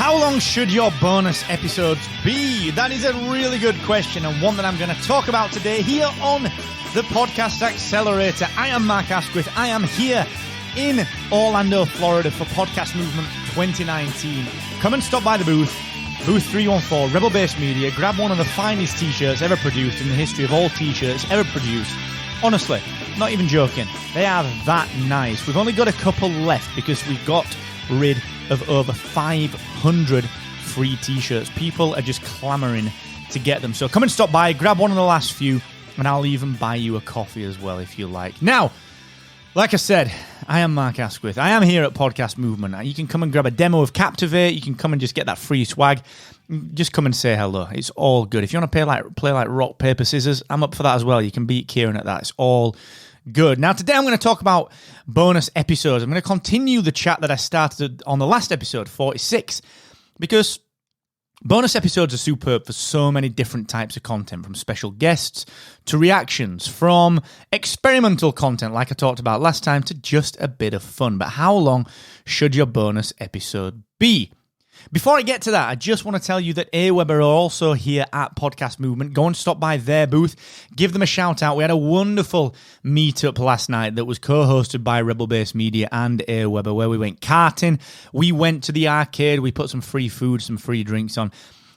How long should your bonus episodes be? That is a really good question, and one that I'm going to talk about today here on the Podcast Accelerator. I am Mark Asquith. I am here in Orlando, Florida for Podcast Movement 2019. Come and stop by the booth 314, Rebel Base Media. Grab one of the finest t-shirts ever produced in the history of all t-shirts ever produced. Honestly, not even joking. They are that nice. We've only got a couple left because we got rid of over 500 free t-shirts. People are just clamoring to get them. So come and stop by, grab one of the last few, and I'll even buy you a coffee as well if you like. Now, like I said, I am Mark Asquith. I am here at Podcast Movement. You can come and grab a demo of Captivate. You can come and just get that free swag. Just come and say hello. It's all good. If you want to play like rock, paper, scissors, I'm up for that as well. You can beat Kieran at that. It's all good. Now, today I'm going to talk about bonus episodes. I'm going to continue the chat that I started on the last episode, 46, because bonus episodes are superb for so many different types of content, from special guests to reactions, from experimental content like I talked about last time to just a bit of fun. But how long should your bonus episode be? Before I get to that, I just want to tell you that AWeber are also here at Podcast Movement. Go and stop by their booth. Give them a shout out. We had a wonderful meetup last night that was co-hosted by Rebel Base Media and AWeber, where we went karting. We went to the arcade. We put some free food, some free drinks on.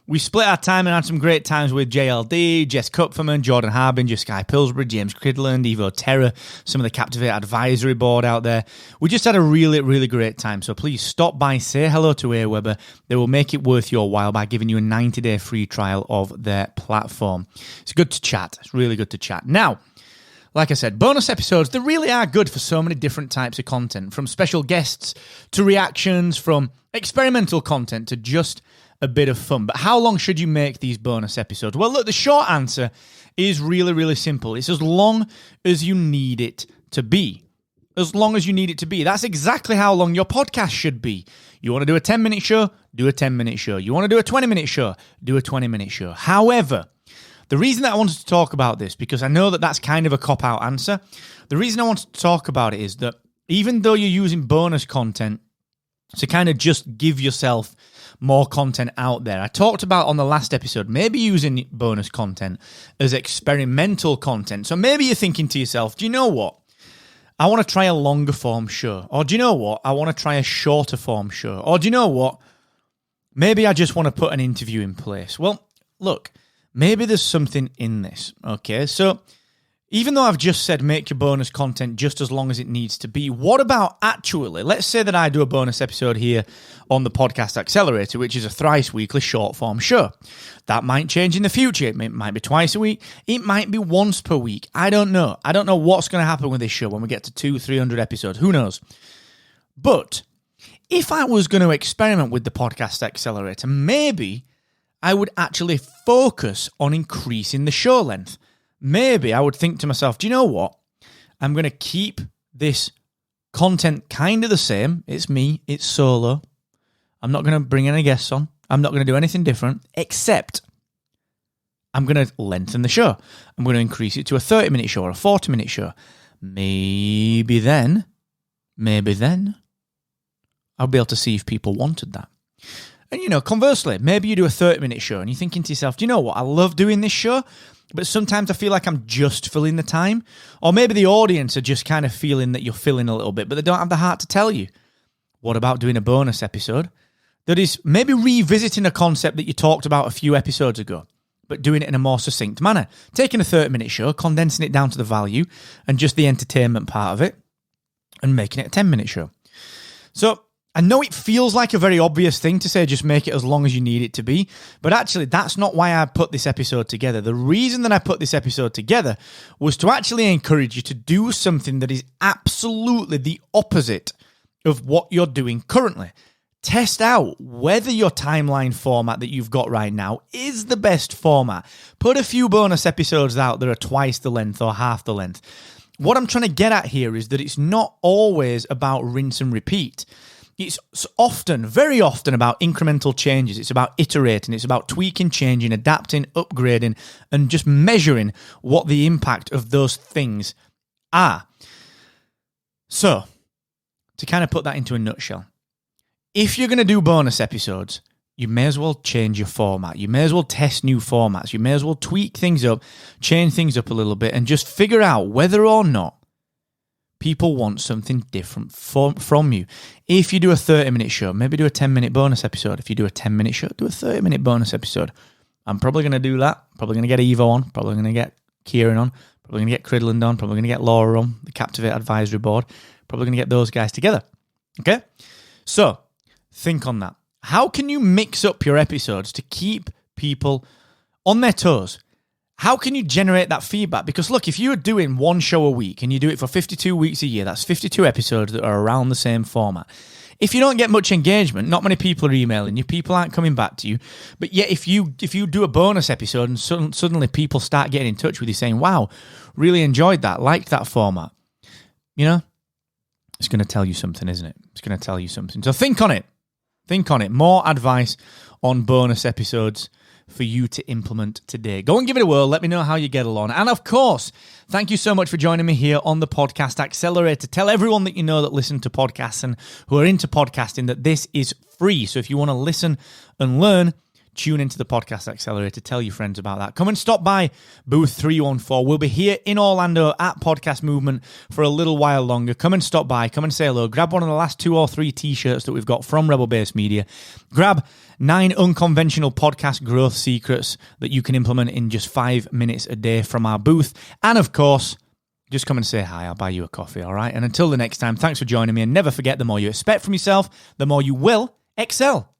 We split our time and had some great times with JLD, Jess Kupferman, Jordan Harbinger, Sky Pillsbury, James Cridland, Evo Terra, some of the Captivate advisory board out there. We just had a really, really great time. So please stop by, say hello to AWeber. They will make it worth your while by giving you a 90-day free trial of their platform. It's good to chat. It's really good to chat. Now, like I said, bonus episodes, they really are good for so many different types of content, from special guests to reactions, from experimental content to just a bit of fun. But how long should you make these bonus episodes? Well, look, the short answer is really, really simple. It's as long as you need it to be. As long as you need it to be. That's exactly how long your podcast should be. You want to do a 10-minute show? Do a 10-minute show. You want to do a 20-minute show? Do a 20-minute show. However, the reason that I wanted to talk about this, because I know that that's kind of a cop-out answer, the reason I wanted to talk about it is that even though you're using bonus content to kind of just give yourself more content out there, I talked about on the last episode, maybe using bonus content as experimental content. So maybe you're thinking to yourself, do you know what? I want to try a longer form show. Or do you know what? I want to try a shorter form show. Or do you know what? Maybe I just want to put an interview in place. Well, look, maybe there's something in this. Okay, so even though I've just said make your bonus content just as long as it needs to be, what about actually, let's say that I do a bonus episode here on the Podcast Accelerator, which is a thrice-weekly short-form show. That might change in the future. It might be twice a week. It might be once per week. I don't know. I don't know what's going to happen with this show when we get to 200-300 episodes. Who knows? But if I was going to experiment with the Podcast Accelerator, maybe I would actually focus on increasing the show length. Maybe I would think to myself, do you know what? I'm going to keep this content kind of the same. It's me. It's solo. I'm not going to bring any guests on. I'm not going to do anything different, except I'm going to lengthen the show. I'm going to increase it to a 30-minute show or a 40-minute show. Maybe then, I'll be able to see if people wanted that. And, conversely, maybe you do a 30-minute show and you're thinking to yourself, do you know what? I love doing this show, but sometimes I feel like I'm just filling the time. Or maybe the audience are just kind of feeling that you're filling a little bit, but they don't have the heart to tell you. What about doing a bonus episode that is maybe revisiting a concept that you talked about a few episodes ago, but doing it in a more succinct manner? Taking a 30-minute show, condensing it down to the value and just the entertainment part of it, and making it a 10-minute show. So I know it feels like a very obvious thing to say, just make it as long as you need it to be, but actually that's not why I put this episode together. The reason that I put this episode together was to actually encourage you to do something that is absolutely the opposite of what you're doing currently. Test out whether your timeline format that you've got right now is the best format. Put a few bonus episodes out that are twice the length or half the length. What I'm trying to get at here is that it's not always about rinse and repeat. It's often, very often, about incremental changes. It's about iterating. It's about tweaking, changing, adapting, upgrading, and just measuring what the impact of those things are. So, to kind of put that into a nutshell, if you're going to do bonus episodes, you may as well change your format. You may as well test new formats. You may as well tweak things up, change things up a little bit, and just figure out whether or not people want something different from you. If you do a 30-minute show, maybe do a 10-minute bonus episode. If you do a 10-minute show, do a 30-minute bonus episode. I'm probably going to do that. Probably going to get Evo on. Probably going to get Kieran on. Probably going to get Cridland on. Probably going to get Laura on, the Captivate Advisory Board. Probably going to get those guys together. Okay? So, think on that. How can you mix up your episodes to keep people on their toes? How can you generate that feedback? Because look, if you're doing one show a week and you do it for 52 weeks a year, that's 52 episodes that are around the same format. If you don't get much engagement, not many people are emailing you, people aren't coming back to you. But yet if you do a bonus episode and suddenly people start getting in touch with you saying, wow, really enjoyed that, liked that format, it's going to tell you something, isn't it? It's going to tell you something. So think on it. Think on it. More advice on bonus episodes for you to implement today. Go and give it a whirl. Let me know how you get along. And of course, thank you so much for joining me here on the Podcast Accelerator. Tell everyone that you know that listen to podcasts and who are into podcasting that this is free. So if you want to listen and learn, tune into the Podcast Accelerator. Tell your friends about that. Come and stop by booth 314. We'll be here in Orlando at Podcast Movement for a little while longer. Come and stop by. Come and say hello. Grab one of the last 2 or 3 t-shirts that we've got from Rebel Base Media. Grab 9 unconventional podcast growth secrets that you can implement in just 5 minutes a day from our booth. And of course, just come and say hi. I'll buy you a coffee, all right? And until the next time, thanks for joining me. And never forget, the more you expect from yourself, the more you will excel.